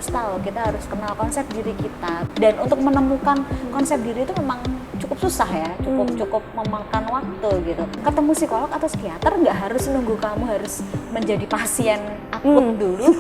harus tahu, kita harus kenal konsep diri kita. Dan untuk menemukan konsep diri itu memang cukup susah ya, cukup memakan waktu gitu. Ketemu psikolog atau psikiater nggak harus nunggu kamu harus menjadi pasien akut dulu.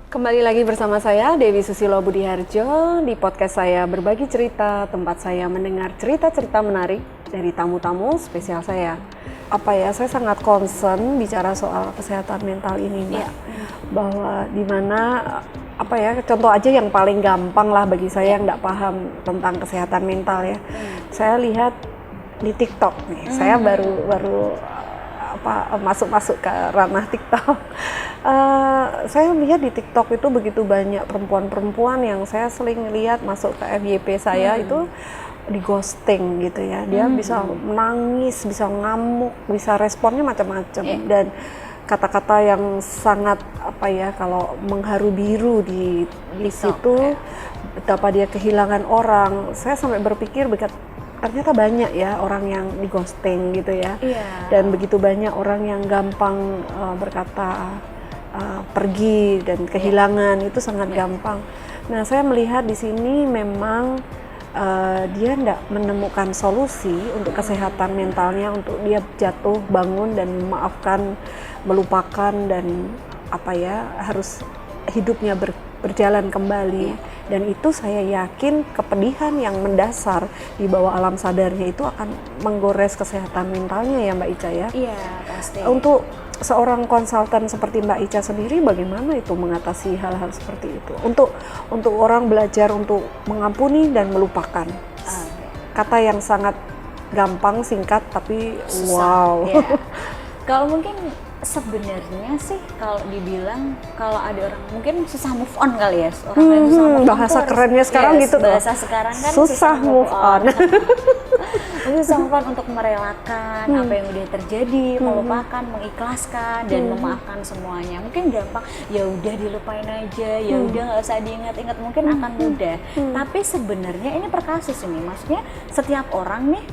Kembali lagi bersama saya Dewi Susilo Budiharjo di podcast saya Berbagi Cerita, tempat saya mendengar cerita-cerita menarik dari tamu-tamu spesial saya. Saya sangat concern bicara soal kesehatan mental ini, Mbak. Bahwa dimana contoh aja yang paling gampang lah bagi saya yang nggak paham tentang kesehatan mental ya. Saya lihat di TikTok nih, saya baru masuk ke ranah TikTok. Saya lihat di TikTok itu begitu banyak perempuan-perempuan yang saya sering lihat masuk ke FYP saya itu di ghosting gitu ya. Dia bisa menangis, bisa ngamuk, bisa responnya macam-macam dan kata-kata yang sangat kalau mengharu biru di situ betapa dia kehilangan orang. Saya sampai berpikir ternyata banyak ya orang yang di ghosting gitu ya. Dan begitu banyak orang yang gampang berkata pergi dan kehilangan itu sangat gampang. Nah, saya melihat di sini memang dia tidak menemukan solusi untuk kesehatan mentalnya, untuk dia jatuh bangun dan memaafkan, melupakan dan harus hidupnya berjalan kembali. Dan itu saya yakin kepedihan yang mendasar di bawah alam sadarnya itu akan menggores kesehatan mentalnya ya Mbak Ica ya. Iya, pasti. Untuk seorang konsultan seperti Mbak Ica sendiri bagaimana itu mengatasi hal-hal seperti itu? Untuk orang belajar untuk mengampuni dan melupakan. Kata yang sangat gampang, singkat tapi susah, wow. Ya. Kalau mungkin sebenarnya sih kalau dibilang kalau ada orang mungkin susah move on kali ya, orang yang susah move on bahasa kerennya sekarang gitu bahasa sekarang kan susah move on. Susah move on untuk merelakan apa yang udah terjadi, melupakan, mengikhlaskan dan memaafkan semuanya. Mungkin gampang, ya udah dilupain aja, ya udah nggak usah diingat-ingat, mungkin akan mudah. Tapi sebenarnya ini per kasus ini, maksudnya setiap orang nih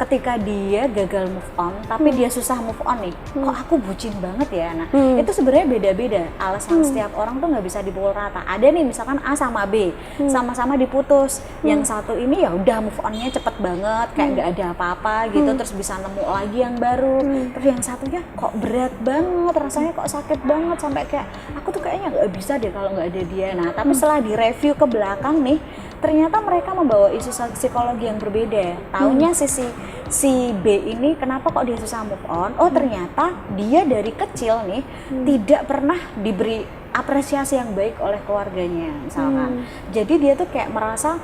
ketika dia gagal move on, tapi dia susah move on nih, kok aku bucin banget ya. Nah, itu sebenarnya beda-beda. Alasan setiap orang tuh nggak bisa dipukul rata. Ada nih misalkan A sama B, sama-sama diputus. Yang satu ini ya udah move on-nya cepet banget, kayak nggak ada apa-apa gitu, terus bisa nemu lagi yang baru. Terus yang satunya kok berat banget, rasanya kok sakit banget sampai kayak aku tuh kayaknya nggak bisa deh kalau nggak ada dia. Nah, tapi setelah direview ke belakang nih, ternyata mereka membawa isu psikologi yang berbeda. Taunya si B ini kenapa kok dia susah move on? Oh, ternyata dia dari kecil nih tidak pernah diberi apresiasi yang baik oleh keluarganya misalkan. Jadi dia tuh kayak merasa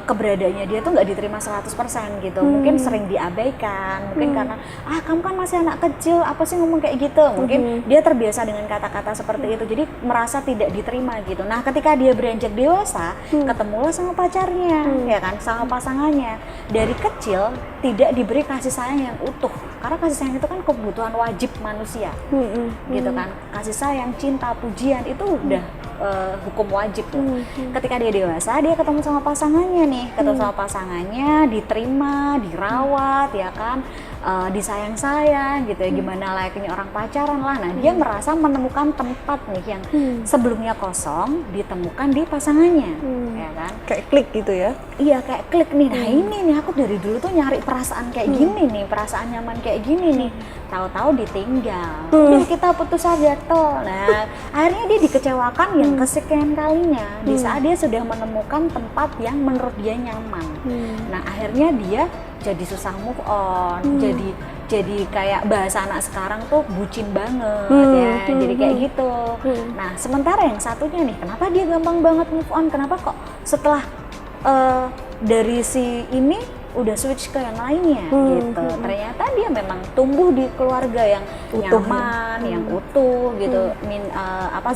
keberadaannya dia tuh nggak diterima 100% gitu. Mungkin sering diabaikan, mungkin karena kamu kan masih anak kecil, apa sih ngomong kayak gitu. Mungkin dia terbiasa dengan kata-kata seperti itu, jadi merasa tidak diterima gitu. Nah, ketika dia beranjak dewasa, ketemulah sama pacarnya, ya kan, sama pasangannya. Dari kecil tidak diberi kasih sayang yang utuh, karena kasih sayang itu kan kebutuhan wajib manusia, gitu kan. Kasih sayang, cinta, pujian itu udah hukum wajib tuh. Ketika dia dewasa, dia ketemu sama pasangannya nih, diterima, dirawat, ya kan, disayang-sayang gitu ya, gimana layaknya orang pacaran lah. Nah, dia merasa menemukan tempat nih yang sebelumnya kosong, ditemukan di pasangannya, ya kan? Kayak klik gitu ya? Iya, kayak klik nih. Nah, ini nih aku dari dulu tuh nyari perasaan kayak gini nih, perasaan nyaman kayak gini nih. Tahu-tahu ditinggal. Udah kita putus aja toh. Nah, akhirnya dia dikecewakan yang kesekian kalinya di saat dia sudah menemukan tempat yang menurut dia nyaman. Nah, akhirnya dia jadi susah move on. Jadi kayak bahasa anak sekarang tuh bucin banget ya. Jadi kayak gitu. Nah, sementara yang satunya nih, kenapa dia gampang banget move on? Kenapa kok setelah dari si ini udah switch ke yang lainnya gitu. Ternyata dia memang tumbuh di keluarga yang Utuh, nyaman, yang utuh gitu,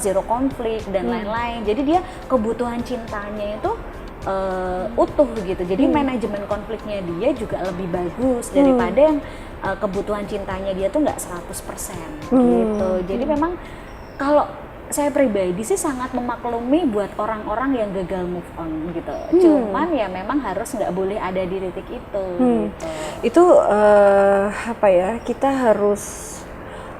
zero konflik dan lain-lain. Jadi dia kebutuhan cintanya itu utuh gitu. Jadi manajemen konfliknya dia juga lebih bagus daripada yang kebutuhan cintanya dia tuh nggak 100% gitu. Jadi memang kalau saya pribadi sih sangat memaklumi buat orang-orang yang gagal move on gitu. Cuman ya memang harus nggak boleh ada di titik itu gitu. Itu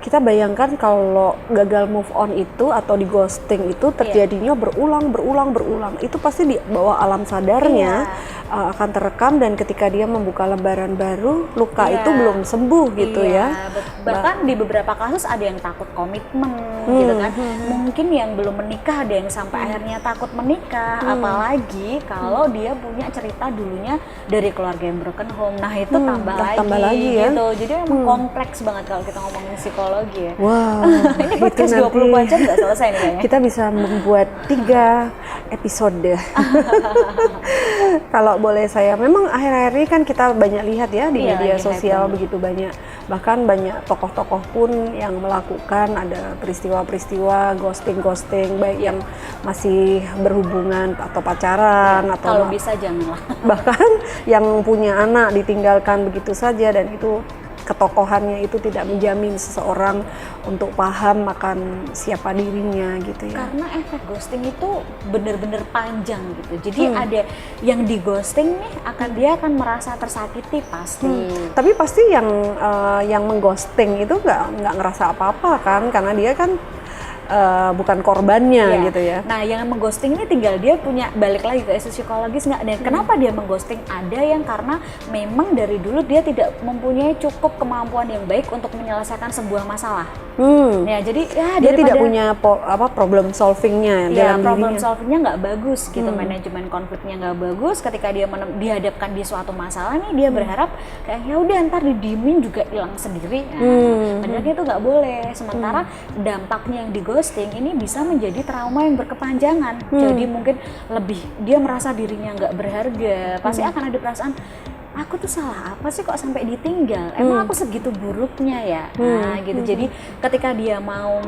kita bayangkan kalau gagal move on itu atau di ghosting itu terjadinya berulang. Itu pasti di bawah alam sadarnya akan terekam, dan ketika dia membuka lembaran baru, luka itu belum sembuh gitu ya. Bahkan di beberapa kasus ada yang takut komitmen gitu kan. Mungkin yang belum menikah ada yang sampai akhirnya takut menikah, apalagi kalau dia punya cerita dulunya dari keluarga yang broken home. Nah, itu tambah lagi ya. Gitu. Jadi memang kompleks banget kalau kita ngomongin psikologi ya. Wow. Ini podcast 24 jam nggak selesai nih kayaknya. Kita bisa membuat 3 episode. Kalau boleh saya, memang akhir-akhir ini kan kita banyak lihat ya di media sosial begitu banyak. Bahkan banyak tokoh-tokoh pun yang melakukan ada peristiwa-peristiwa ghosting, baik yang masih berhubungan atau pacaran atau kalau bisa janganlah. Bahkan yang punya anak ditinggalkan begitu saja, dan itu ketokohannya itu tidak menjamin seseorang untuk paham akan siapa dirinya gitu ya. Karena efek ghosting itu benar-benar panjang gitu. Jadi ada yang di ghosting nih dia akan merasa tersakiti pasti. Tapi pasti yang mengghosting itu nggak ngerasa apa-apa kan, karena dia kan bukan korbannya gitu ya. Nah, yang mengghosting ini tinggal dia punya, balik lagi ke isu psikologis nggak. Dan kenapa dia mengghosting? Ada yang karena memang dari dulu dia tidak mempunyai cukup kemampuan yang baik untuk menyelesaikan sebuah masalah. Ya, jadi dia tidak punya problem solvingnya dalam problem dirinya. solvingnya nggak bagus gitu, manajemen konfliknya nggak bagus. Ketika dia dihadapkan di suatu masalah nih, dia berharap kayak ya udah ntar didiemin juga hilang sendiri. Nah, padahal itu nggak boleh. Sementara dampaknya yang ghosting ini bisa menjadi trauma yang berkepanjangan. Jadi mungkin dia merasa dirinya nggak berharga. Pasti akan ada perasaan, aku tuh salah apa sih kok sampai ditinggal? Emang aku segitu buruknya ya? Nah gitu. Jadi ketika dia mau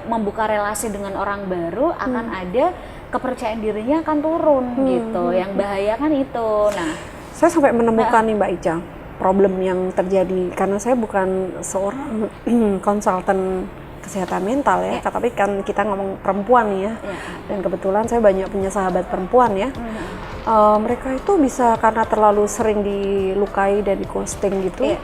membuka relasi dengan orang baru, akan ada kepercayaan dirinya akan turun gitu. Yang bahaya kan itu. Nah, saya sampai menemukan nih Mbak Ica, problem yang terjadi karena saya bukan seorang konsultan kesehatan mental ya, tapi kan kita ngomong perempuan nih ya, dan kebetulan saya banyak punya sahabat perempuan ya. Mereka itu bisa karena terlalu sering dilukai dan di ghosting gitu,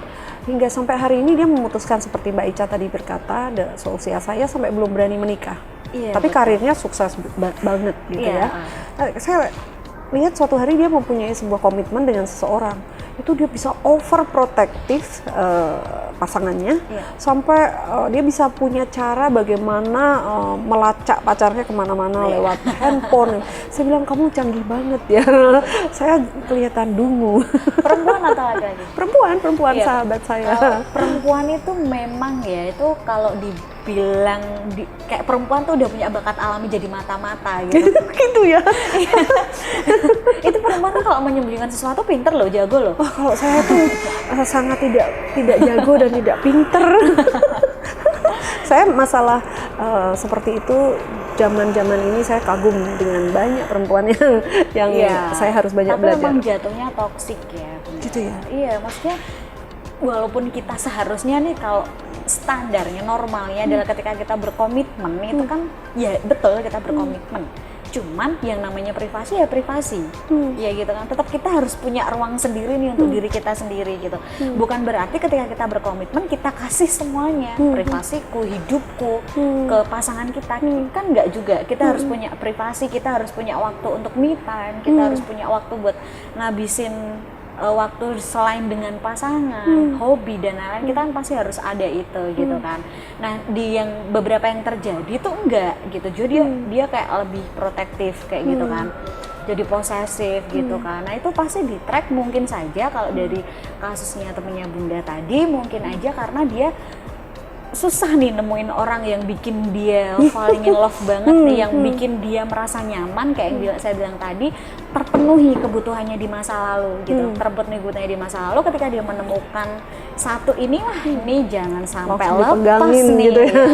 hingga sampai hari ini dia memutuskan seperti Mbak Ica tadi berkata, seusia saya sampai belum berani menikah, tapi karirnya sukses banget gitu ya. Saya lihat suatu hari dia mempunyai sebuah komitmen dengan seseorang, itu dia bisa overprotective pasangannya, sampai dia bisa punya cara bagaimana melacak pacarnya kemana-mana lewat handphone. Saya bilang, kamu canggih banget ya. Saya kelihatan dungu. Perempuan atau laki-laki? Perempuan sahabat saya. Perempuan itu memang ya, itu kalau dibilang kayak perempuan tuh udah punya bakat alami jadi mata-mata gitu. Gitu ya. Itu perempuan tuh kalau menyembunyikan sesuatu pinter loh, jago loh. Wah, kalau saya tuh sangat tidak jago dan tidak pinter. Saya masalah seperti itu zaman ini saya kagum dengan banyak perempuan yang saya harus banyak belajar. Tapi memang jatuhnya toksik ya. Gitu ya. Iya, maksudnya walaupun kita seharusnya nih kalau standarnya normalnya adalah ketika kita berkomitmen itu kan ya betul kita berkomitmen. Cuman yang namanya privasi ya privasi, ya gitu kan. Tetap kita harus punya ruang sendiri nih untuk diri kita sendiri gitu. Bukan berarti ketika kita berkomitmen kita kasih semuanya, privasiku, hidupku ke pasangan kita, kan nggak juga. Kita harus punya privasi, kita harus punya waktu untuk me time, kita harus punya waktu buat ngabisin waktu selain dengan pasangan, hobi dan lain-lain. Kita kan pasti harus ada itu gitu kan. Nah, di yang beberapa yang terjadi tuh enggak gitu. Jadi dia kayak lebih protektif kayak gitu kan. Jadi posesif gitu kan. Nah, itu pasti di track mungkin saja kalau dari kasusnya temennya Bunda tadi, mungkin aja karena dia susah nih nemuin orang yang bikin dia falling in love banget nih, yang bikin dia merasa nyaman kayak yang saya bilang tadi, terpenuhi kebutuhannya di masa lalu gitu, terpenuhi kebutuhannya di masa lalu. Ketika dia menemukan satu ini, wah ini jangan sampai Langsung lepas dipegangin nih gitu ya. ya.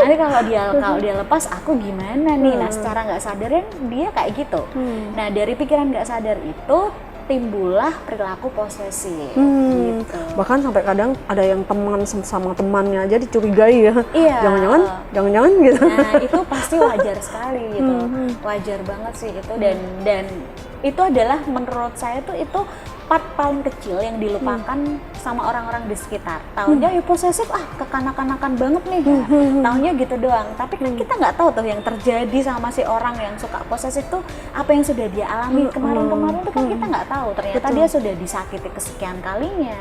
Nanti kalau dia lepas aku gimana nih? Nah secara nggak sadarnya dia kayak gitu. Nah dari pikiran nggak sadar itu timbullah perilaku posesif gitu. Bahkan sampai kadang ada yang teman sama temannya aja dicurigai ya. Iya. Jangan-jangan gitu. Nah itu pasti wajar sekali gitu, wajar banget sih itu, dan itu adalah menurut saya tuh itu part paling kecil yang dilupakan sama orang-orang di sekitar. Taunya ya posesif, kekanak-kanakan banget nih, taunya gitu doang. Tapi kan kita nggak tahu tuh yang terjadi sama si orang yang suka posesif tuh apa yang sudah dia alami kemarin-kemarin tuh kan kita nggak tahu. Ternyata dia sudah disakiti kesekian kalinya.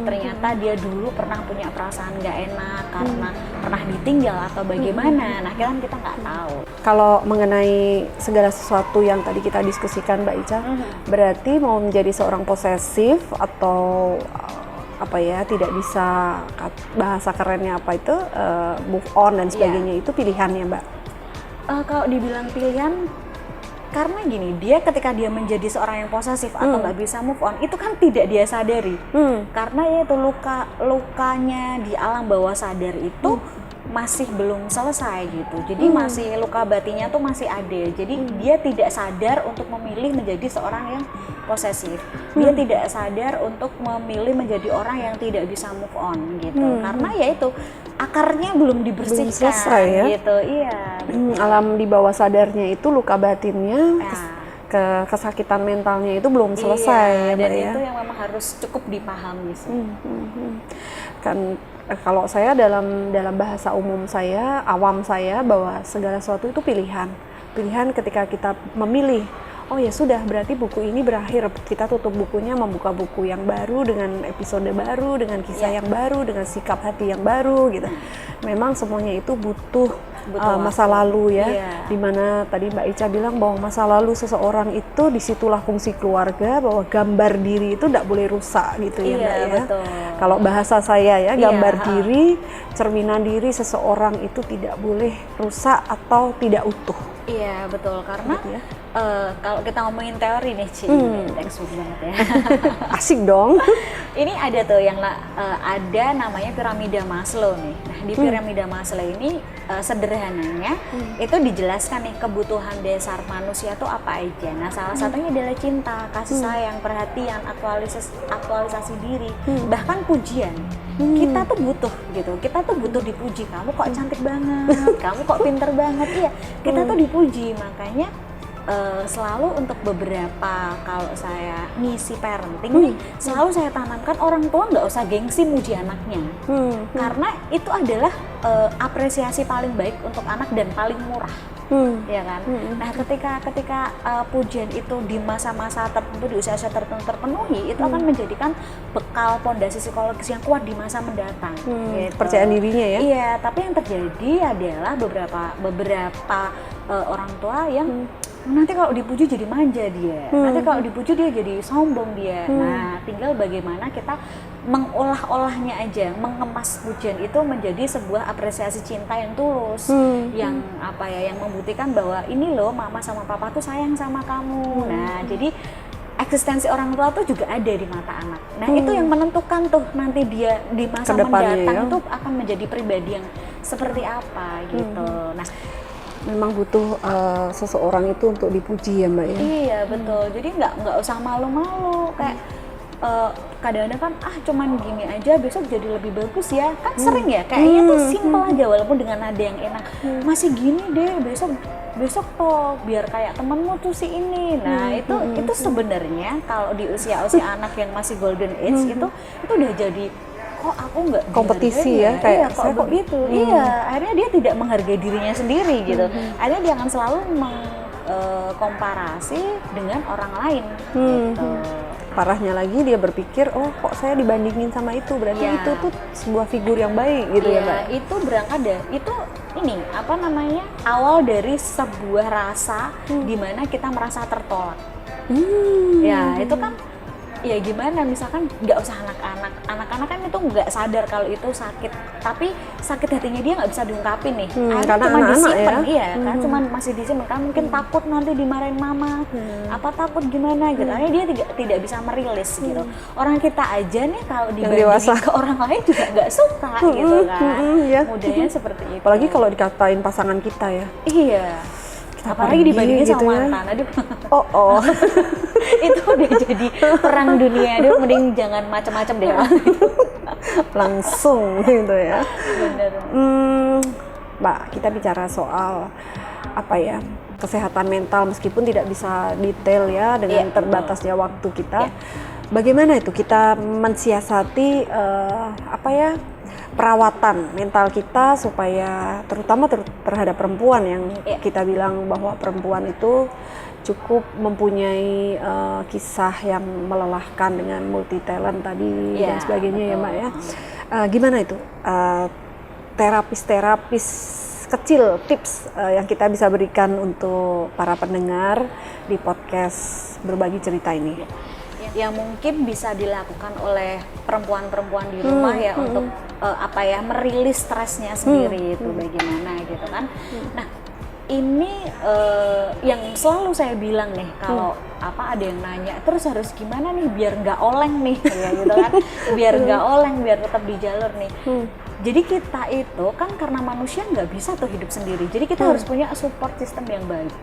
Ternyata dia dulu pernah punya perasaan nggak enak karena pernah ditinggal atau bagaimana. Nah kita nggak tahu. Kalau mengenai segala sesuatu yang tadi kita diskusikan Mbak Ica, berarti mau menjadi seorang posesif atau apa ya, tidak bisa, bahasa kerennya apa itu, move on dan sebagainya, itu pilihannya Mbak? Kalau dibilang pilihan, karena gini, dia ketika dia menjadi seorang yang posesif atau nggak bisa move on, itu kan tidak dia sadari. Karena ya itu lukanya di alam bawah sadar itu masih belum selesai gitu. Jadi masih luka batinnya tuh masih ada. Jadi dia tidak sadar untuk memilih menjadi seorang yang posesif. Dia tidak sadar untuk memilih menjadi orang yang tidak bisa move on gitu. Karena ya itu akarnya belum dibersihkan. Belum selesai ya? Gitu. Iya. Alam di bawah sadarnya itu luka batinnya, kesakitan mentalnya itu belum selesai ya Mbak dan ya? itu yang memang harus cukup dipahami sih. Kan kalau saya dalam bahasa umum saya, awam saya, bahwa segala sesuatu itu pilihan ketika kita memilih, oh ya sudah, berarti buku ini berakhir, kita tutup bukunya, membuka buku yang baru dengan episode baru, dengan kisah yang baru, dengan sikap hati yang baru gitu. Memang semuanya itu butuh masa lalu ya, dimana tadi Mbak Ica bilang bahwa masa lalu seseorang itu disitulah fungsi keluarga, bahwa gambar diri itu tidak boleh rusak gitu ya Mbak ya. Betul. Kalau bahasa saya ya, gambar diri, cerminan diri seseorang itu tidak boleh rusak atau tidak utuh. Iya betul, karena gitu ya? Kalau kita ngomongin teori nih Ci, expert banget ya. Asik dong. Ini ada tuh yang ada namanya piramida Maslow nih. Nah di piramida Maslow ini sederhananya itu dijelaskan nih kebutuhan dasar manusia tuh apa aja. Nah salah satunya adalah cinta, kasih sayang, perhatian, aktualisasi diri, bahkan pujian. Kita tuh butuh gitu, kita tuh butuh dipuji. Kamu kok cantik banget, kamu kok pinter banget, iya. Kita tuh dipuji, makanya selalu untuk beberapa, kalau saya ngisi parenting nih, selalu saya tanamkan orang tua nggak usah gengsi muji anaknya, karena itu adalah apresiasi paling baik untuk anak dan paling murah. Ya kan. Nah ketika pujian itu di masa-masa tertentu, di usia-usia tertentu terpenuhi, itu akan menjadikan bekal pondasi psikologis yang kuat di masa mendatang. Gitu. Percayaan dirinya ya. Iya, tapi yang terjadi adalah beberapa orang tua yang nanti kalau dipuji jadi manja dia, nanti kalau dipuji dia jadi sombong dia. Nah tinggal bagaimana kita mengolah-olahnya aja, mengemas pujian itu menjadi sebuah apresiasi cinta yang tulus, yang apa ya, yang membuktikan bahwa ini loh mama sama papa tuh sayang sama kamu. Nah jadi eksistensi orang tua tuh juga ada di mata anak. Nah itu yang menentukan tuh nanti dia di masa mendatang itu akan menjadi pribadi yang seperti apa gitu. Nah memang butuh seseorang itu untuk dipuji ya Mbak ya. Iya betul. Jadi nggak usah malu-malu kayak kadang-kadang kan cuman gini aja besok jadi lebih bagus ya, kan sering ya kayaknya tuh simple aja walaupun dengan nada yang enak, masih gini deh besok toh biar kayak temenmu tuh si ini. Nah itu sebenarnya kalau di usia anak yang masih golden age itu udah jadi kok aku nggak kompetisi ya, kayak kok begitu. Iya, akhirnya dia tidak menghargai dirinya sendiri gitu. Akhirnya dia akan selalu komparasi dengan orang lain gitu. Parahnya lagi dia berpikir, oh kok saya dibandingin sama itu, berarti itu tuh sebuah figur yang baik gitu ya Mbak. Itu berangkat dari itu awal dari sebuah rasa di mana kita merasa tertolak. Ya itu kan ya gimana, misalkan nggak usah anak-anak kan itu nggak sadar kalau itu sakit tapi sakit hatinya dia nggak bisa diungkapin nih. Akhirnya karena cuma anak-anak disimpan, ya. iya kan, cuma masih disimpan kan, mungkin takut nanti dimarahin mama, apa takut gimana gitu. Akhirnya dia tidak bisa merilis gitu. Orang kita aja nih kalau dibandingin ke orang lain juga nggak suka gitu kan. Ya. Mudahnya seperti itu. Apalagi kalau dikatain pasangan kita ya. Iya. Apalagi dibandingin gitu sama ya. mantan, aduh. Oh. Itu udah jadi perang dunia, aduh mending jangan macam-macam deh. Langsung gitu ya. Bener. Mbak, kita bicara soal apa ya, kesehatan mental meskipun tidak bisa detail ya dengan terbatasnya waktu kita. Bagaimana itu kita mensiasati apa ya, perawatan mental kita supaya terutama terhadap perempuan yang kita bilang bahwa perempuan itu cukup mempunyai kisah yang melelahkan dengan multi talent tadi dan sebagainya ya Mbak ya. Gimana itu terapis kecil, tips yang kita bisa berikan untuk para pendengar di podcast Berbagi Cerita ini? Yang mungkin bisa dilakukan oleh perempuan-perempuan di rumah ya untuk apa ya, merilis stresnya sendiri itu bagaimana gitu kan. Nah, ini yang selalu saya bilang nih, kalau apa ada yang nanya terus harus gimana nih biar nggak oleng nih ya gitu kan, biar nggak oleng, biar tetap di jalur nih. Jadi kita itu kan karena manusia nggak bisa tuh hidup sendiri, jadi kita harus punya support system yang baik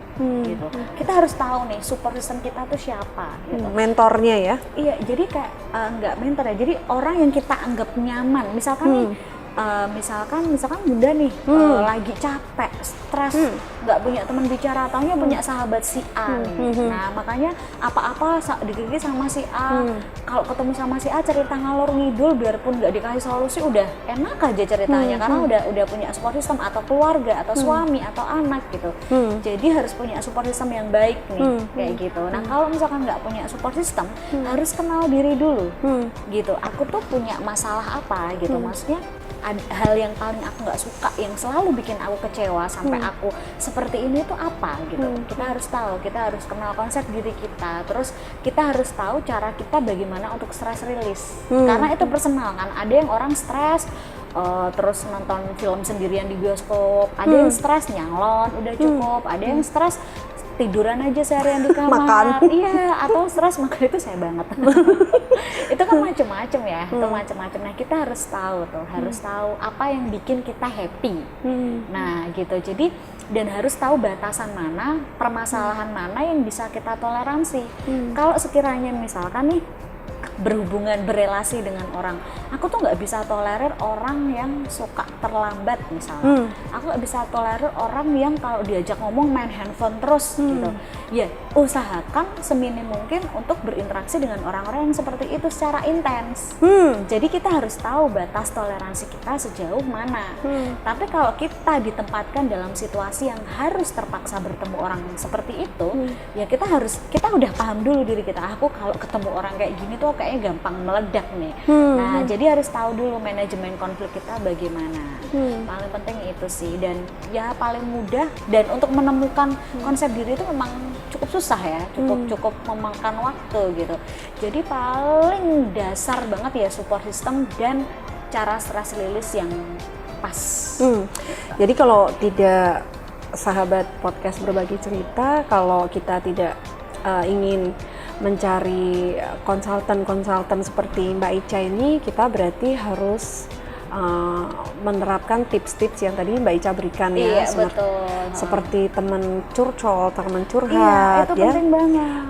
gitu. Kita harus tahu nih support system kita tuh siapa gitu. Mentornya ya? Iya, jadi kayak nggak mentor ya, jadi orang yang kita anggap nyaman. Misalkan nih, misalkan Bunda nih lagi capek, stres, nggak punya teman bicara, taunya punya sahabat si A nih. Nah makanya apa-apa dikiki sama si A, kalau ketemu sama si A cerita ngalor ngidul, biarpun nggak dikasih solusi udah enak aja ceritanya, karena udah punya support system atau keluarga atau suami atau anak gitu. Jadi harus punya support system yang baik nih, kayak gitu. Nah kalau misalkan nggak punya support system, harus kenal diri dulu gitu. Aku tuh punya masalah apa gitu, maksudnya hal yang paling aku nggak suka, yang selalu bikin aku kecewa sampai aku seperti ini tuh apa gitu. Kita harus tahu, kita harus kenal konsep diri kita, terus kita harus tahu cara kita bagaimana untuk stress release, karena itu personal kan. Ada yang orang stres terus nonton film sendirian di bioskop, ada yang stres nyalon udah cukup, ada yang stres tiduran aja seharian di kamar, iya, atau stres makan, itu saya banget. Itu kan macem-macem ya, itu macem-macem. Nah kita harus tahu tuh, harus tahu apa yang bikin kita happy. Nah gitu, jadi dan harus tahu batasan mana, permasalahan mana yang bisa kita toleransi. Kalau sekiranya misalkan nih berhubungan, berelasi dengan orang, aku tuh nggak bisa tolerir orang yang suka terlambat misalnya. Aku nggak bisa tolerir orang yang kalau diajak ngomong main handphone terus gitu. Ya usahakan seminim mungkin untuk berinteraksi dengan orang-orang yang seperti itu secara intens. Jadi kita harus tahu batas toleransi kita sejauh mana. Tapi kalau kita ditempatkan dalam situasi yang harus terpaksa bertemu orang seperti itu, ya kita udah paham dulu diri kita. Aku kalau ketemu orang kayak gini tuh kayaknya gampang meledak nih. Nah jadi harus tahu dulu manajemen konflik kita bagaimana. Paling penting itu sih, dan ya paling mudah, dan untuk menemukan konsep diri itu memang cukup susah ya, cukup memakan waktu gitu. Jadi paling dasar banget ya support system dan cara stress release yang pas. Jadi kalau tidak, sahabat podcast Berbagi Cerita, kalau kita tidak ingin mencari konsultan seperti Mbak Ica ini, kita berarti harus menerapkan tips-tips yang tadi Mbak Ica berikan ya, betul. Seperti teman curcol, teman Iya, curhat, itu ya. penting banget.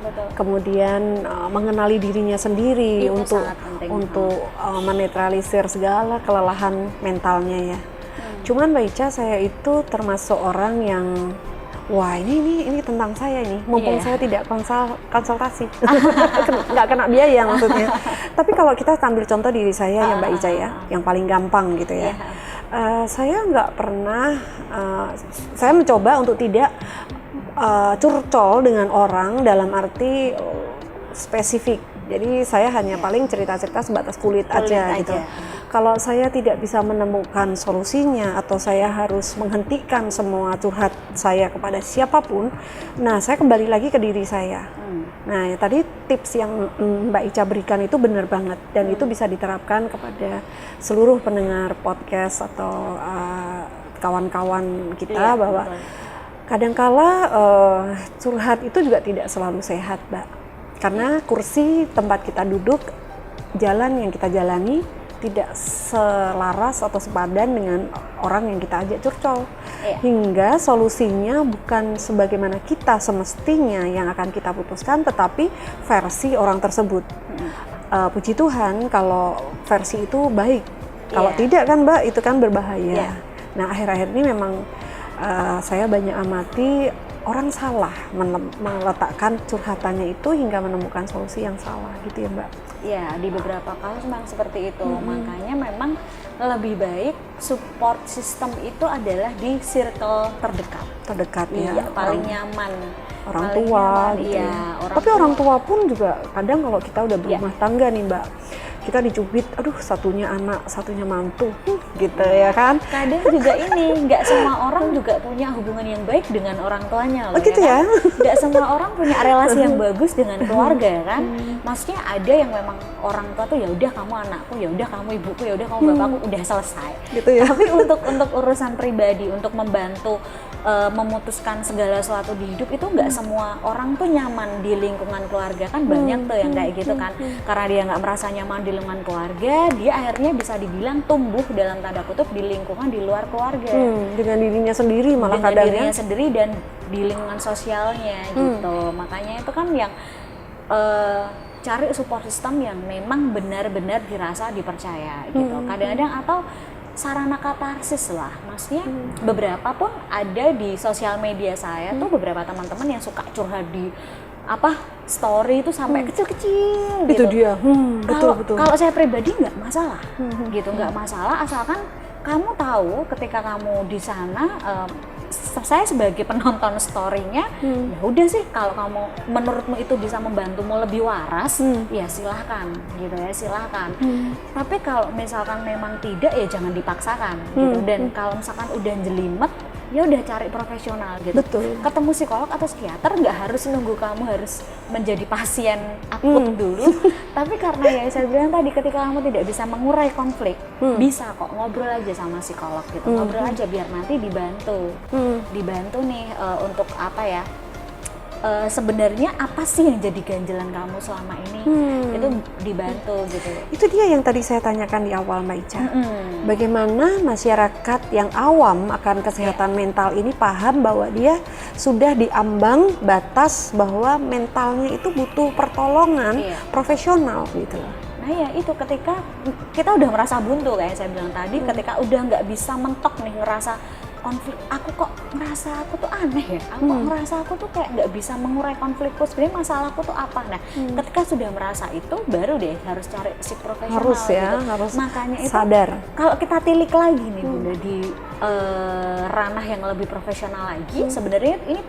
Betul. Kemudian mengenali dirinya sendiri Itu untuk menetralisir segala kelelahan mentalnya ya. Cuman Mbak Ica, saya itu termasuk orang yang wah ini tentang saya ini, mumpung saya tidak konsultasi, nggak kena biaya maksudnya. Tapi kalau kita ambil contoh diri saya ya Mbak Ica ya, yang paling gampang gitu ya. Saya nggak pernah, saya mencoba untuk tidak curcol dengan orang dalam arti spesifik. Jadi saya hanya paling cerita-cerita sebatas kulit aja gitu. kalau saya tidak bisa menemukan solusinya atau saya harus menghentikan semua curhat saya kepada siapapun, nah saya kembali lagi ke diri saya. Nah, ya, tadi tips yang Mbak Ica berikan itu benar banget dan itu bisa diterapkan kepada seluruh pendengar podcast atau kawan-kawan kita bahwa kadangkala curhat itu juga tidak selalu sehat, Mbak. Karena kursi tempat kita duduk, jalan yang kita jalani tidak selaras atau sepadan dengan orang yang kita ajak curcol. Hingga solusinya bukan sebagaimana kita semestinya yang akan kita putuskan, tetapi versi orang tersebut. Puji Tuhan kalau versi itu baik. Kalau tidak kan Mbak, itu kan berbahaya. Nah, akhir-akhir ini memang saya banyak amati orang salah meletakkan curhatannya itu hingga menemukan solusi yang salah gitu ya Mbak. Ya, di beberapa kasus memang seperti itu. Makanya memang lebih baik support system itu adalah di circle terdekat. Ya. Paling nyaman. Orang tua gitu. Tapi orang tua pun juga kadang kalau kita udah berumah tangga nih Mbak, kita dicubit, aduh satunya anak, satunya mantu, gitu ya kan? Kadang juga ini, nggak semua orang juga punya hubungan yang baik dengan orang tuanya loh. Gitu ya? Nggak semua orang punya relasi yang bagus dengan keluarga kan? Maksudnya ada yang memang orang tua tuh ya udah kamu anakku, ya udah kamu ibuku, ya udah kamu bapakku, udah selesai. Gitu ya? Tapi untuk urusan pribadi, untuk membantu memutuskan segala sesuatu di hidup itu nggak semua orang tuh nyaman di lingkungan keluarga kan, banyak tuh yang kayak gitu kan, karena dia nggak merasa nyaman di lingkungan keluarga, dia akhirnya bisa dibilang tumbuh dalam tanda kutip di lingkungan di luar keluarga, dengan dirinya sendiri malah dengan kadang dirinya sendiri dan di lingkungan sosialnya gitu. Makanya itu kan yang cari support system yang memang benar-benar dirasa dipercaya gitu. Kadang-kadang atau sarana katarsis lah, maksudnya beberapa pun ada di sosial media saya tuh beberapa teman-teman yang suka curhat di story itu sampai kecil-kecil gitu. Itu dia, betul. Kalau saya pribadi nggak masalah, gitu, nggak masalah asalkan kamu tahu ketika kamu di sana. Saya sebagai penonton story-nya, ya udah sih kalau kamu menurutmu itu bisa membantumu lebih waras, ya silahkan gitu ya, silahkan. Tapi kalau misalkan memang tidak ya jangan dipaksakan gitu. Dan kalau misalkan udah jelimet, ya udah cari profesional gitu. Betul. Ketemu psikolog atau psikiater nggak harus nunggu kamu harus menjadi pasien akut dulu. Tapi karena ya saya bilang tadi, ketika kamu tidak bisa mengurai konflik, bisa kok ngobrol aja sama psikolog gitu. Ngobrol aja biar nanti dibantu nih untuk sebenarnya apa sih yang jadi ganjelan kamu selama ini, itu dibantu gitu. Itu dia yang tadi saya tanyakan di awal Mbak Ica. Bagaimana masyarakat yang awam akan kesehatan mental ini paham bahwa dia sudah diambang batas bahwa mentalnya itu butuh pertolongan profesional gitu loh. Nah ya itu ketika kita udah merasa buntu kayak saya bilang tadi, ketika udah nggak bisa mentok nih, ngerasa konflik, aku kok ngerasa aku tuh aneh ya, aku kok ngerasa aku tuh kayak nggak bisa mengurai konflikku, sebenarnya masalahku tuh apa. Nah ketika sudah merasa itu baru deh harus cari si profesional harus ya, gitu. harus Makanya itu sadar. Kalau kita tilik lagi nih Bunda di ranah yang lebih profesional lagi, sebenarnya ini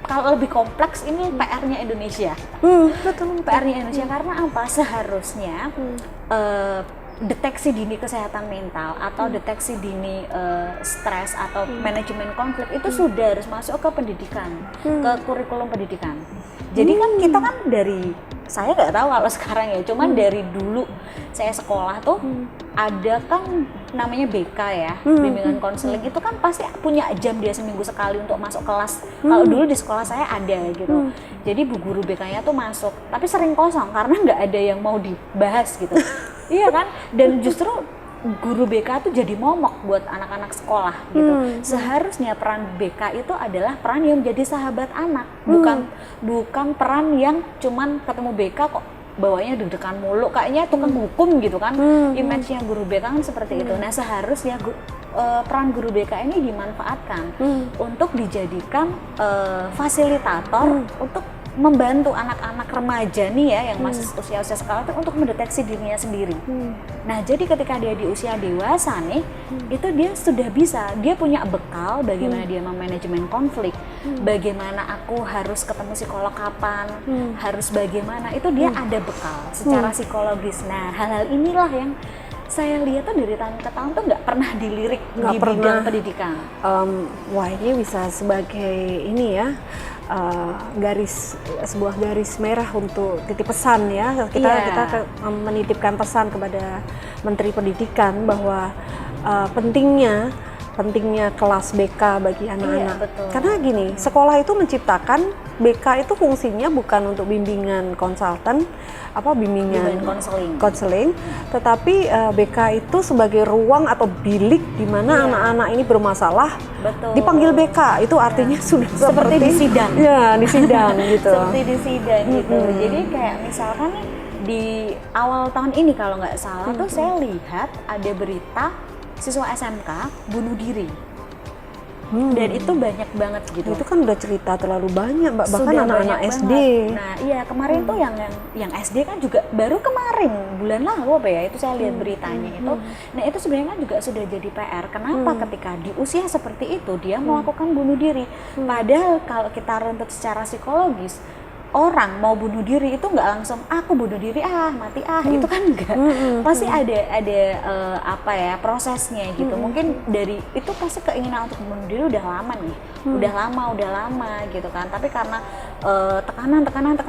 kalau lebih kompleks ini PR-nya Indonesia. Betul. PR-nya Indonesia karena apa? Seharusnya deteksi dini kesehatan mental atau deteksi dini stres atau manajemen konflik itu sudah harus masuk ke pendidikan, ke kurikulum pendidikan. Jadi kan kita kan saya nggak tahu kalau sekarang ya, cuman dari dulu saya sekolah tuh ada kan namanya BK ya, bimbingan konseling, itu kan pasti punya jam dia seminggu sekali untuk masuk kelas. Kalau dulu di sekolah saya ada gitu. Jadi bu guru BK-nya tuh masuk, tapi sering kosong karena nggak ada yang mau dibahas gitu. Iya kan? Dan justru guru BK tuh jadi momok buat anak-anak sekolah gitu. Seharusnya peran BK itu adalah peran yang menjadi sahabat anak, bukan peran yang cuman ketemu BK kok bawanya deg-degan mulu, kayaknya tukang hukum gitu kan. Image-nya guru BK kan seperti itu. Nah seharusnya peran guru BK ini dimanfaatkan untuk dijadikan fasilitator untuk membantu anak-anak remaja nih ya yang masih usia-usia sekolah itu untuk mendeteksi dirinya sendiri. Nah jadi ketika dia di usia dewasa nih, itu dia sudah bisa, dia punya bekal bagaimana dia memanajemen konflik, bagaimana aku harus ketemu psikolog kapan, harus bagaimana, itu dia ada bekal secara psikologis. Nah hal-hal inilah yang saya lihat tuh dari tahun ke tahun tuh nggak pernah dilirik Nggak di pernah. bidang pendidikan. Wah, ini bisa sebagai ini ya, sebuah garis merah untuk titip pesan ya. Kita menitipkan pesan kepada Menteri Pendidikan bahwa pentingnya kelas BK bagi anak-anak. Betul. Karena gini, sekolah itu menciptakan BK itu fungsinya bukan untuk bimbingan konsultan, bimbingan konseling, tetapi BK itu sebagai ruang atau bilik di mana anak-anak ini bermasalah. Betul. Dipanggil BK itu artinya sudah seperti di sidang. Ya, di sidang gitu. Seperti di sidang gitu. Jadi kayak misalkan nih di awal tahun ini kalau nggak salah tuh saya lihat ada berita siswa SMK bunuh diri. Dan itu banyak banget gitu. Itu kan udah cerita terlalu banyak, Mbak. Bahkan Sudah anak-anak banyak SD. banget. Nah, iya kemarin tuh yang SD kan juga baru kemarin bulan lalu itu saya lihat beritanya itu. Nah, itu sebenarnya kan juga sudah jadi PR. Kenapa ketika di usia seperti itu dia melakukan bunuh diri? Padahal kalau kita runtut secara psikologis, orang mau bunuh diri itu nggak langsung aku bunuh diri mati itu kan enggak. Pasti ada prosesnya gitu. Mungkin dari itu pasti keinginan untuk bunuh diri udah lama nih, udah lama gitu kan. Tapi karena tekanan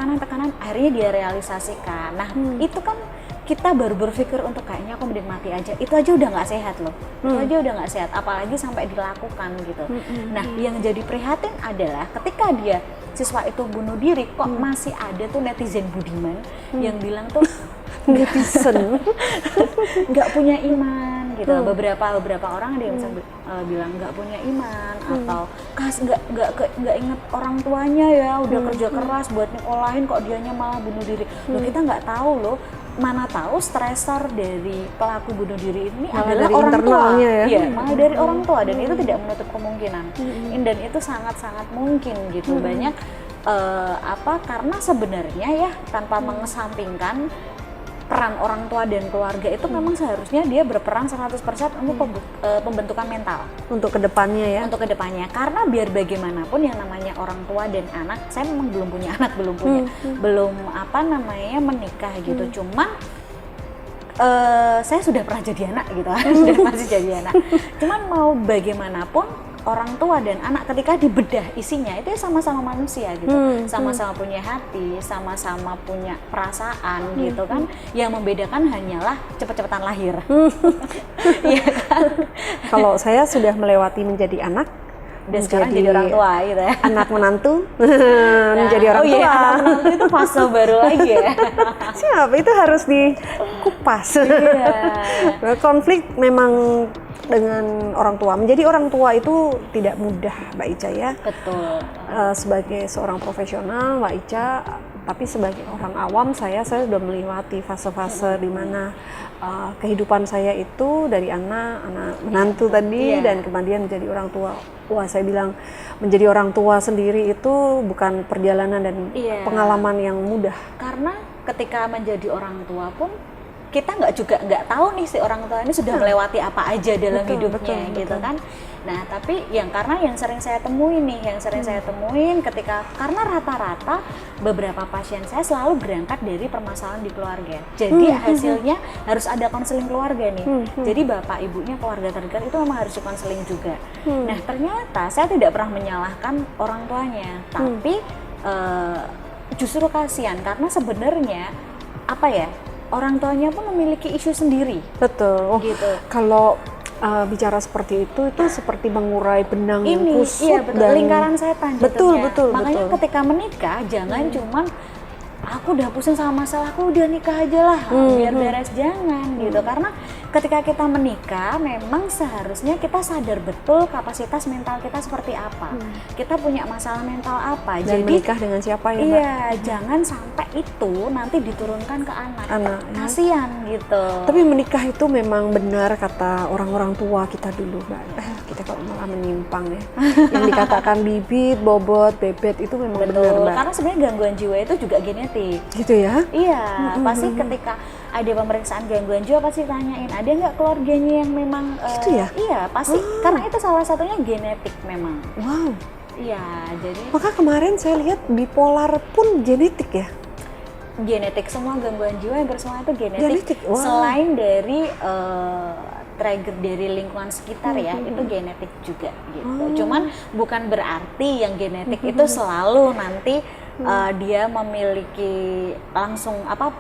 akhirnya dia realisasikan. Nah itu kan kita baru berpikir untuk kayaknya aku mending mati aja, itu aja udah nggak sehat loh. Itu aja udah nggak sehat, apalagi sampai dilakukan gitu. Nah yang jadi prihatin adalah ketika dia siswa itu bunuh diri, kok masih ada tuh netizen budiman yang bilang tuh netizen nggak punya iman gitu. Beberapa orang ada yang bilang nggak punya iman atau nggak inget orang tuanya ya udah kerja keras buat nyekolahin kok dianya malah bunuh diri. Loh kita nggak tahu loh, mana tahu stresor dari pelaku bunuh diri ini malah adalah dari orang tua ya? Iya, malah dari orang tua, dan itu tidak menutup kemungkinan. Dan itu sangat-sangat mungkin gitu. Banyak karena sebenarnya ya tanpa mengesampingkan peran orang tua dan keluarga itu memang seharusnya dia berperan 100% untuk pembentukan mental untuk kedepannya ya. Untuk kedepannya, karena biar bagaimanapun yang namanya orang tua dan anak, saya memang belum punya anak, belum menikah gitu. Cuman saya sudah pernah jadi anak gitu, sudah masih jadi anak. Cuman mau bagaimanapun orang tua dan anak ketika dibedah isinya itu sama-sama manusia gitu, sama-sama punya hati, sama-sama punya perasaan gitu kan. Yang membedakan hanyalah cepet-cepetan lahir. Iya kan? Kalau saya sudah melewati menjadi anak dan sekarang jadi orang tua gitu ya. Anak menantu menjadi orang tua. Anak menantu itu fase baru lagi ya. Siap, itu harus dikupas. Iya. Konflik memang dengan orang tua. Menjadi orang tua itu tidak mudah, Mbak Ica ya. Betul. Sebagai seorang profesional, Mbak Ica, tapi sebagai orang awam saya sudah melewati fase-fase di mana kehidupan saya itu dari anak menantu tadi dan kemudian menjadi orang tua. Wah, saya bilang menjadi orang tua sendiri itu bukan perjalanan dan pengalaman yang mudah. Karena ketika menjadi orang tua pun kita nggak tahu nih si orang tua ini sudah melewati apa aja dalam hidupnya gitu kan. Nah tapi karena yang sering saya temuin karena rata-rata beberapa pasien saya selalu berangkat dari permasalahan di keluarga. Jadi hasilnya harus ada konseling keluarga nih. Jadi bapak ibunya keluarga terdekat itu memang harus konseling juga. Nah ternyata saya tidak pernah menyalahkan orang tuanya, tapi justru kasihan karena sebenarnya orang tuanya pun memiliki isu sendiri. Betul. Gitu. Kalau bicara seperti itu seperti mengurai benang yang kusut. Iya betul, dan lingkaran setan. Betul. Makanya ketika menikah jangan cuman aku udah pusing sama masalahku, udah nikah aja lah biar beres, jangan gitu. Karena ketika kita menikah memang seharusnya kita sadar betul kapasitas mental kita seperti apa, kita punya masalah mental apa. Dan jadi menikah dengan siapa ya, Mbak? Iya, jangan sampai itu nanti diturunkan ke anak ya. Kasian gitu. Tapi menikah itu memang benar kata orang-orang tua kita dulu, Mbak. Kita kok malah menyimpang ya. Yang dikatakan bibit, bobot, bebet itu memang benar, Mbak. Karena sebenarnya gangguan jiwa itu juga genetik. Gitu ya? Iya, pasti ketika ada pemeriksaan gangguan jiwa pasti tanyain, ada nggak keluarganya yang memang gitu ya? Iya, pasti karena itu salah satunya genetik memang. Wow. Iya, jadi maka kemarin saya lihat bipolar pun genetik ya? Genetik, semua gangguan jiwa hampir semua itu genetik. Genetik, wah. Selain dari trigger dari lingkungan sekitar ya, itu genetik juga gitu. Cuman bukan berarti yang genetik itu selalu nanti dia memiliki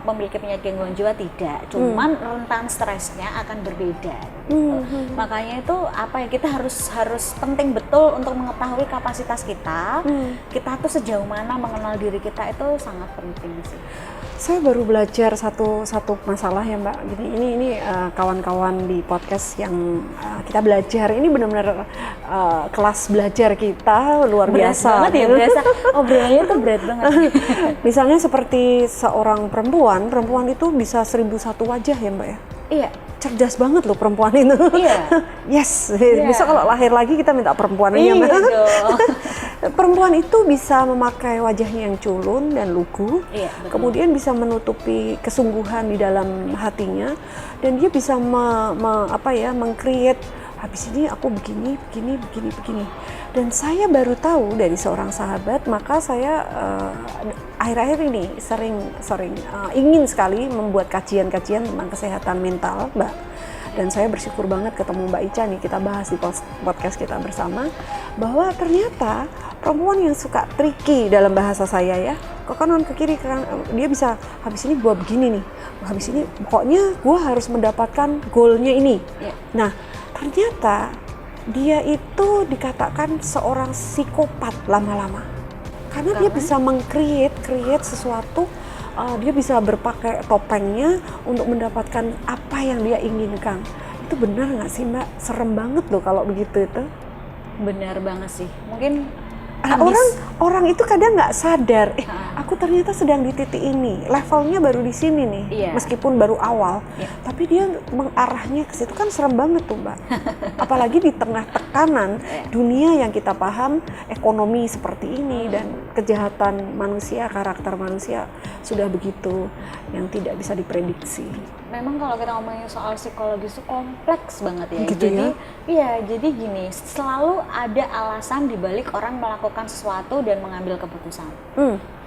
memiliki penyakit gangguan jiwa, tidak. Cuman rentan stresnya akan berbeda gitu. Makanya itu kita harus penting betul untuk mengetahui kapasitas kita. Kita tuh sejauh mana mengenal diri kita itu sangat penting sih. Saya baru belajar satu masalah ya Mbak. Jadi ini kawan-kawan di podcast yang kita belajar ini benar-benar kelas belajar kita luar Berat biasa. banget ya, berasa obrolannya tuh berat banget. Misalnya seperti seorang perempuan itu bisa 1001 wajah ya Mbak ya. Iya. Cerdas banget loh perempuan itu. Iya. Yes, bisa kalau lahir lagi kita minta perempuan aja Mbak. Dong. Perempuan itu bisa memakai wajahnya yang culun dan lugu, kemudian bisa menutupi kesungguhan di dalam hatinya, dan dia bisa meng-create habis ini aku begini. Dan saya baru tahu dari seorang sahabat, maka saya akhir-akhir ini sering ingin sekali membuat kajian-kajian tentang kesehatan mental, Mbak. Dan saya bersyukur banget ketemu Mbak Ica nih, kita bahas di podcast kita bersama bahwa ternyata perempuan yang suka tricky dalam bahasa saya ya, ke kanan ke kiri, dia bisa habis ini gua begini nih, habis ini pokoknya gua harus mendapatkan goalnya ini. Nah ternyata dia itu dikatakan seorang psikopat lama-lama karena dia bisa meng-create sesuatu. Dia bisa berpakai topengnya untuk mendapatkan apa yang dia inginkan. Itu benar nggak sih Mbak? Serem banget loh kalau begitu itu. Benar banget sih. Mungkin orang itu kadang nggak sadar, aku ternyata sedang di titik ini, levelnya baru di sini nih, meskipun baru awal, tapi dia mengarahnya ke situ, kan serem banget tuh Mbak. Apalagi di tengah tekanan dunia yang kita paham, ekonomi seperti ini dan kejahatan manusia, karakter manusia sudah begitu yang tidak bisa diprediksi. Memang kalau kita ngomongin soal psikologis itu kompleks banget ya. Gitu jadi ya? Jadi gini, selalu ada alasan dibalik orang melakukan sesuatu dan mengambil keputusan.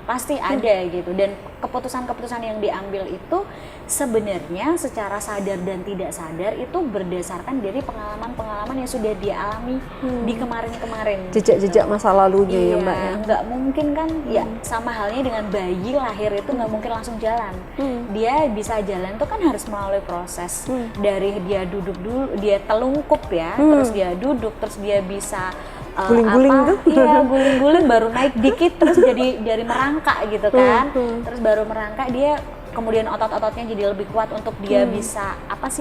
Pasti ada gitu, dan keputusan-keputusan yang diambil itu sebenarnya secara sadar dan tidak sadar itu berdasarkan dari pengalaman-pengalaman yang sudah dia alami di kemarin-kemarin. Jejak-jejak masa lalunya ya Mbak ya. Nggak mungkin kan, ya sama halnya dengan bayi lahir itu nggak mungkin langsung jalan. Dia bisa jalan tuh kan harus melalui proses dari dia duduk dulu, dia telungkup ya, terus dia duduk, terus dia bisa guling-guling tuh? Iya, guling-guling baru naik dikit terus jadi dari merangkak gitu kan. Terus baru merangkak dia kemudian otot-ototnya jadi lebih kuat untuk dia bisa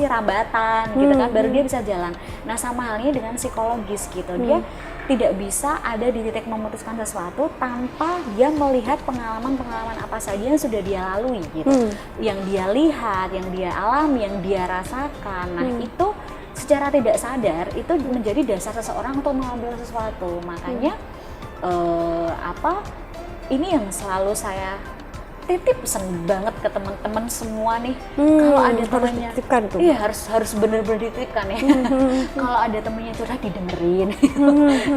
rambatan gitu kan, baru dia bisa jalan. Nah, sama halnya dengan psikologis gitu. Dia tidak bisa ada di titik memutuskan sesuatu tanpa dia melihat pengalaman-pengalaman apa saja yang sudah dia lalui gitu. Yang dia lihat, yang dia alami, yang dia rasakan. Nah, itu secara tidak sadar itu menjadi dasar seseorang untuk mengambil sesuatu. Makanya ini yang selalu saya titip pesen banget ke teman-teman semua nih. Kalau ada temannya, iya harus bener-bener dititipkan ya. Kalau ada temennya curhat didengerin,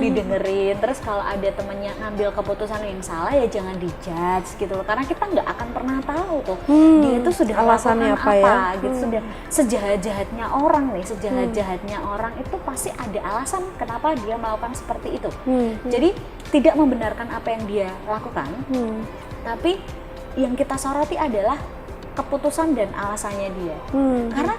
didengerin. Terus kalau ada temennya ngambil keputusan yang salah ya jangan dijudge gitu loh. Karena kita nggak akan pernah tahu tuh dia itu sudah alasannya apa ya? Gitu. Sudah sejahat-jahatnya orang nih, sejahat-jahatnya orang itu pasti ada alasan kenapa dia melakukan seperti itu. Jadi tidak membenarkan apa yang dia lakukan, tapi yang kita soroti adalah keputusan dan alasannya dia. Karena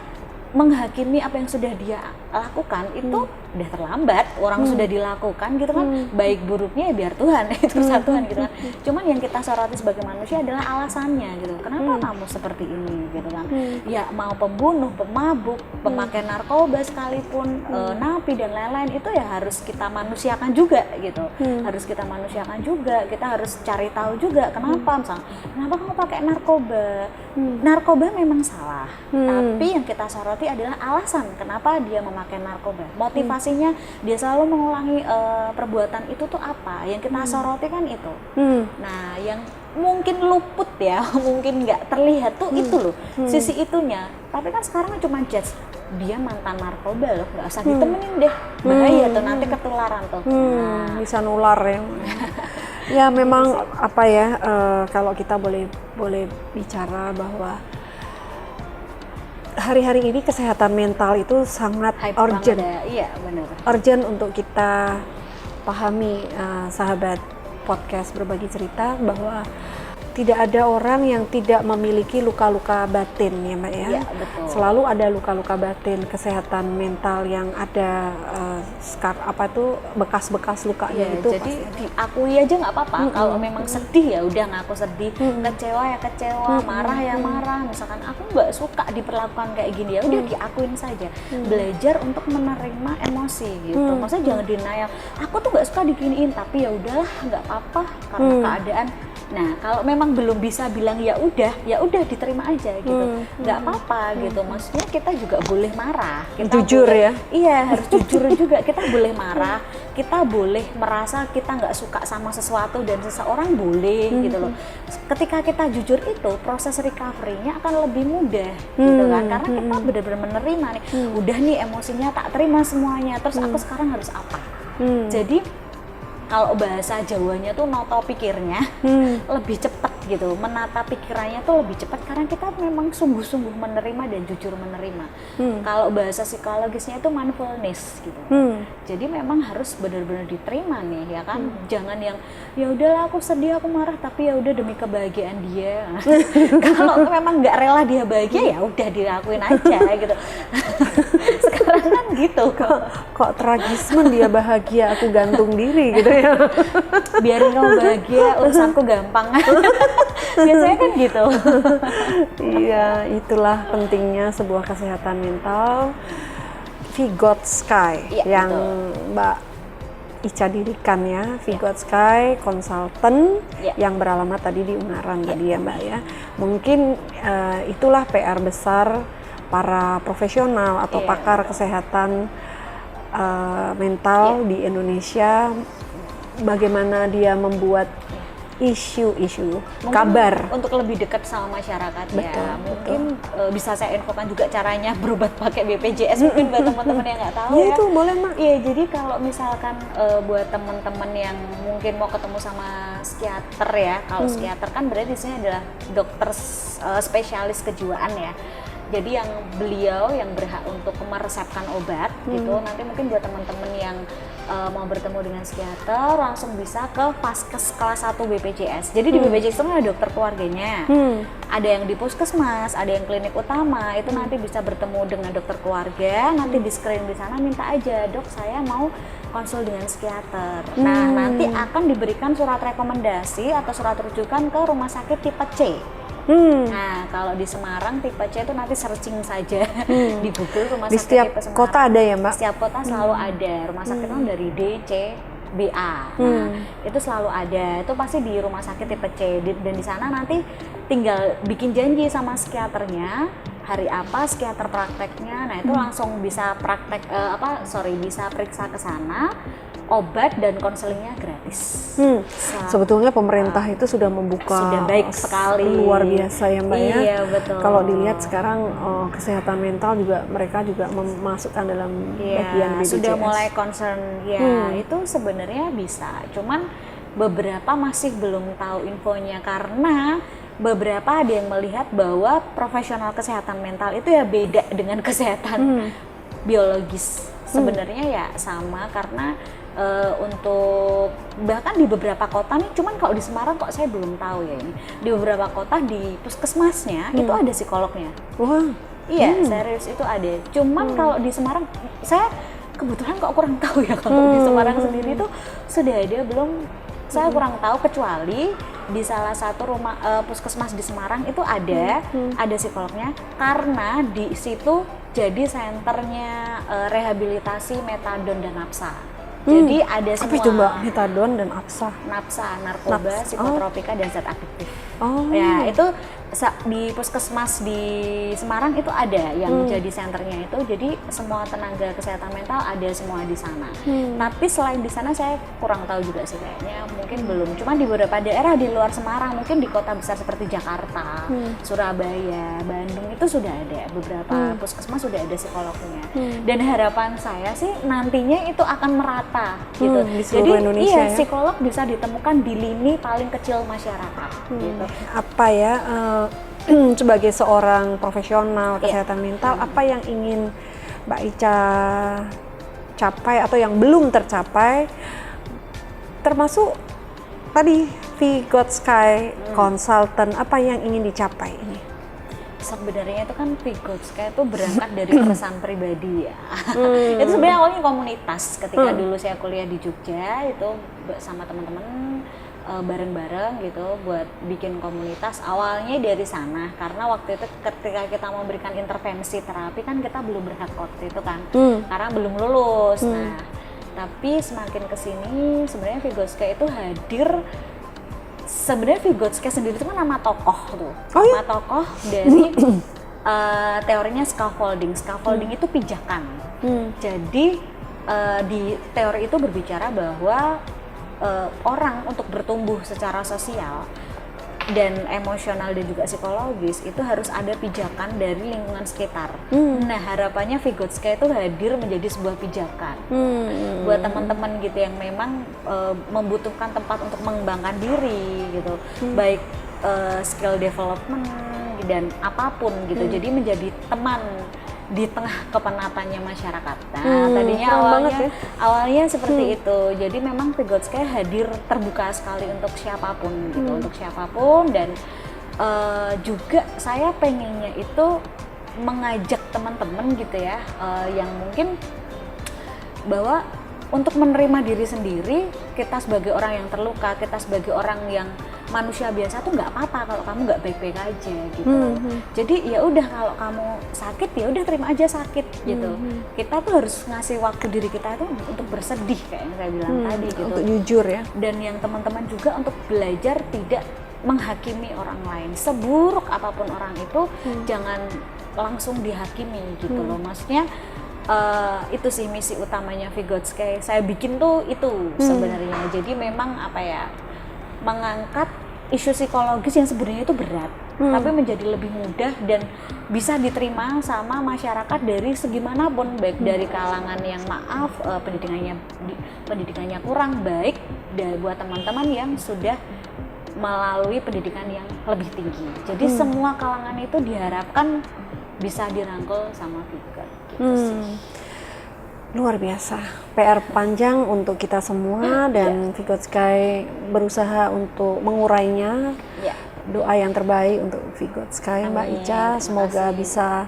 menghakimi apa yang sudah dia lakukan itu udah terlambat, orang sudah dilakukan gitu kan, baik buruknya ya biar Tuhan, itu Tuhan gitu kan. Cuman yang kita soroti sebagai manusia adalah alasannya gitu. Kenapa kamu seperti ini gitu kan? Ya mau pembunuh, pemabuk, pemakai narkoba sekalipun, napi dan lain-lain itu ya harus kita manusiakan juga gitu. Harus kita manusiakan juga, kita harus cari tahu juga kenapa, misalnya kenapa kamu pakai narkoba? Narkoba memang salah, tapi yang kita soroti adalah alasan kenapa dia memakai narkoba. Motivasinya dia selalu mengulangi perbuatan itu tuh apa? Yang kita soroti kan itu. Nah, yang mungkin luput ya, mungkin nggak terlihat tuh itu loh, sisi itunya. Tapi kan sekarang cuma judge dia mantan narkoba loh, nggak usah ditemenin deh, bahaya tuh nanti ketularan tuh. Bisa nular ya. Ya memang apa ya, kalau kita boleh bicara bahwa hari-hari ini kesehatan mental itu sangat Hype urgent. banget ya. Iya benar. Urgent untuk kita pahami, sahabat podcast berbagi cerita, bahwa tidak ada orang yang tidak memiliki luka-luka batin ya Mbak ya. Iya betul. Selalu ada luka-luka batin, kesehatan mental yang ada bekas-bekas lukanya Ya, itu. jadi diakui aja nggak apa-apa. Kalau memang sedih ya udah ngaku sedih, kecewa ya kecewa, marah ya marah. Misalkan aku nggak suka diperlakukan kayak gini, ya udah diakuin saja. Belajar untuk menerima emosi gitu. Maksudnya jangan denial. Aku tuh nggak suka diginiin, tapi ya udahlah nggak apa-apa karena keadaan. Nah, kalau memang belum bisa bilang ya udah diterima aja gitu. Nggak apa-apa gitu. Maksudnya kita juga boleh marah. Kita Jujur boleh, ya. Iya, harus jujur juga. Kita boleh marah, kita boleh merasa kita nggak suka sama sesuatu dan seseorang boleh gitu loh. Ketika kita jujur itu, proses recovery-nya akan lebih mudah gitu kan. Karena kita benar-benar menerima nih. Udah nih emosinya tak terima semuanya. Terus aku sekarang harus apa? Jadi kalau bahasa Jawanya tuh noto pikirnya lebih cepat gitu, menata pikirannya tuh lebih cepat karena kita memang sungguh-sungguh menerima dan jujur menerima. Kalau bahasa psikologisnya itu mindfulness gitu. Jadi memang harus benar-benar diterima nih ya kan, jangan yang ya udahlah aku sedih aku marah tapi ya udah demi kebahagiaan dia. Kalau memang nggak rela dia bahagia ya udah dilakuin aja gitu. Sekarang kan gitu. Kok tragismen dia bahagia, aku gantung diri gitu ya. Biarin kamu bahagia, urusanku gampang. Biasanya kan gitu. Iya, itulah pentingnya sebuah kesehatan mental. Vygotsky Iya, yang betul. Mbak Ica dirikan ya, Vygotsky Consultant Ya. yang beralamat tadi di Ungaran tadi ya Mbak ya. Mungkin itulah PR besar para profesional atau Iya, pakar kesehatan mental di Indonesia. Bagaimana dia membuat isu-isu Mungkin kabar. untuk lebih dekat sama masyarakat Betul, ya. Mungkin bisa saya infokan juga caranya berobat pakai BPJS mungkin buat teman-teman yang nggak tahu Ya ya. itu boleh Mak. Iya, jadi kalau misalkan buat teman-teman yang mungkin mau ketemu sama psikiater ya, kalau psikiater kan berarti di sini adalah dokter spesialis kejiwaan ya. Jadi yang beliau yang berhak untuk meresepkan obat gitu. Nanti mungkin buat teman-teman yang mau bertemu dengan psikiater langsung bisa ke Vaskes kelas 1 BPJS. Jadi di BPJS itu ada dokter keluarganya. Ada yang di puskesmas, ada yang klinik utama. Itu nanti bisa bertemu dengan dokter keluarga, nanti di screen di sana minta aja, "Dok, saya mau konsul dengan psikiater." Nah, nanti akan diberikan surat rekomendasi atau surat rujukan ke rumah sakit tipe C. Nah, kalau di Semarang tipe C itu nanti searching saja di Google rumah Di sakit setiap tipe Semarang. kota ada ya Mbak? Setiap kota selalu ada rumah sakit itu dari D, C, B, A. Nah, itu selalu ada. Itu pasti di rumah sakit tipe C dan di sana nanti tinggal bikin janji sama psikiaternya hari apa psikiater prakteknya. Nah, itu langsung bisa bisa periksa ke sana. Obat dan konselingnya gratis. Sebetulnya pemerintah itu sudah membuka Sudah baik sekali. luar biasa ya Mbak ya. Iya, betul. Kalau dilihat sekarang kesehatan mental juga mereka juga memasukkan dalam bagian BPJS. Sudah mulai concern ya. Itu sebenarnya bisa. Cuman beberapa masih belum tahu infonya karena beberapa ada yang melihat bahwa profesional kesehatan mental itu ya beda dengan kesehatan biologis. Sebenarnya ya sama karena untuk bahkan di beberapa kota nih, cuman kalau di Semarang kok saya belum tahu ya ini. Di beberapa kota di puskesmasnya itu ada psikolognya. Wah. Iya, serius itu ada. Cuman kalau di Semarang saya kebetulan kok kurang tahu ya kalau di Semarang sendiri itu sudah ada belum. Saya kurang tahu kecuali di salah satu rumah puskesmas di Semarang itu ada psikolognya karena di situ jadi senternya rehabilitasi metadon dan napsa. Jadi ada semua. Apa itu Mbak? Metadon dan napsa. Napsa, narkoba, psikotropika dan zat aktif. Oh. Ya itu di puskesmas di Semarang itu ada yang jadi senternya itu, jadi semua tenaga kesehatan mental ada semua di sana. Tapi selain di sana saya kurang tahu juga sih, kayaknya mungkin belum. Cuma di beberapa daerah di luar Semarang, mungkin di kota besar seperti Jakarta, Surabaya, Bandung itu sudah ada beberapa puskesmas sudah ada psikolognya. Dan harapan saya sih nantinya itu akan merata gitu. Di seluruh Jadi Indonesia iya, ya? psikolog bisa ditemukan di lini paling kecil masyarakat gitu. Apa ya, sebagai seorang profesional kesehatan mental, apa yang ingin Mbak Ica capai atau yang belum tercapai, termasuk tadi V-God-Sky Consultant, apa yang ingin dicapai ini? Sebenarnya itu kan V-God-Sky itu berangkat dari keresahan pribadi ya. Itu sebenarnya awalnya komunitas. Ketika dulu saya kuliah di Jogja, itu sama teman-teman bareng-bareng gitu buat bikin komunitas. Awalnya dari sana, karena waktu itu ketika kita memberikan intervensi terapi kan kita belum berhak waktu itu kan, karena belum lulus. Nah, tapi semakin kesini sebenarnya V-God-Sky itu hadir. Sebenarnya V-God-Sky sendiri itu kan nama tokoh tuh, nama tokoh dari teorinya scaffolding. Scaffolding itu pijakan. Jadi di teori itu berbicara bahwa orang untuk bertumbuh secara sosial dan emosional dan juga psikologis itu harus ada pijakan dari lingkungan sekitar. Nah, harapannya V-God-Sky itu hadir menjadi sebuah pijakan buat teman-teman gitu yang memang membutuhkan tempat untuk mengembangkan diri gitu, baik skill development dan apapun gitu. Jadi menjadi teman di tengah kepenatannya masyarakat. Nah, tadinya awalnya seperti itu. Jadi memang V-God-Sky hadir terbuka sekali untuk siapapun gitu, untuk siapapun. Dan juga saya pengennya itu mengajak teman-teman gitu ya, yang mungkin bahwa untuk menerima diri sendiri, kita sebagai orang yang terluka, kita sebagai orang yang manusia biasa tuh nggak apa-apa kalau kamu nggak baik-baik aja gitu. Jadi ya udah, kalau kamu sakit ya udah terima aja sakit gitu. Kita tuh harus ngasih waktu diri kita tuh untuk bersedih kayak yang saya bilang tadi gitu. Untuk jujur ya. Dan yang teman-teman juga untuk belajar tidak menghakimi orang lain. Seburuk apapun orang itu, jangan langsung dihakimi gitu loh. Maksudnya itu sih misi utamanya V-God-Sky. Saya bikin tuh itu sebenarnya. Jadi memang apa ya, mengangkat isu psikologis yang sebenarnya itu berat, tapi menjadi lebih mudah dan bisa diterima sama masyarakat dari segi manapun, baik dari kalangan yang pendidikannya kurang baik, dan buat teman-teman yang sudah melalui pendidikan yang lebih tinggi. Jadi semua kalangan itu diharapkan bisa dirangkul sama V-God gitu sih. Luar biasa, PR panjang untuk kita semua dan V-God-Sky berusaha untuk mengurainya. Doa yang terbaik untuk V-God-Sky, Mbak Ica. Semoga bisa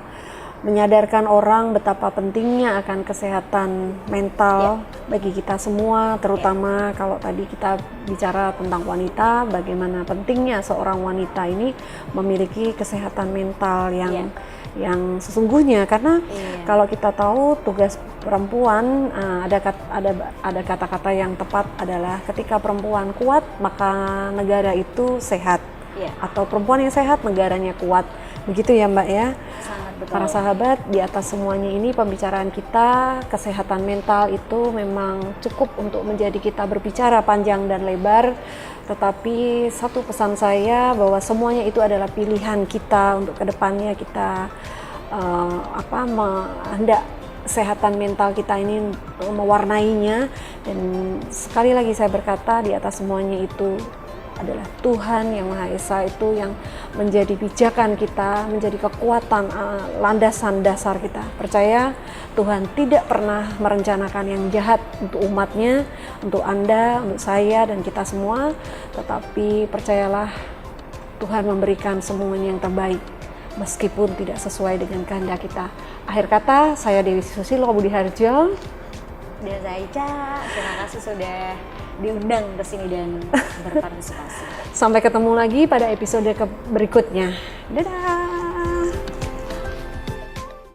menyadarkan orang betapa pentingnya akan kesehatan mental bagi kita semua, terutama kalau tadi kita bicara tentang wanita, bagaimana pentingnya seorang wanita ini memiliki kesehatan mental yang sesungguhnya, karena kalau kita tahu tugas perempuan, ada kata-kata yang tepat adalah ketika perempuan kuat maka negara itu sehat, atau perempuan yang sehat negaranya kuat, begitu ya Mbak ya. Sangat betul. Para sahabat, di atas semuanya ini pembicaraan kita, kesehatan mental itu memang cukup untuk menjadi kita berbicara panjang dan lebar. Tetapi satu pesan saya bahwa semuanya itu adalah pilihan kita untuk kedepannya kita hendak kesehatan mental kita ini mewarnainya. Dan sekali lagi saya berkata, di atas semuanya itu adalah Tuhan yang Maha Esa, itu yang menjadi pijakan kita, menjadi kekuatan, landasan dasar kita. Percaya Tuhan tidak pernah merencanakan yang jahat untuk umatnya, untuk Anda, untuk saya dan kita semua, tetapi percayalah Tuhan memberikan semuanya yang terbaik meskipun tidak sesuai dengan kehendak kita. Akhir kata, saya Dewi Susilo Budiharjo dan saya Ica, terima kasih sudah diundang ke sini dan berpartisipasi. Sampai ketemu lagi pada episode berikutnya. Dadah.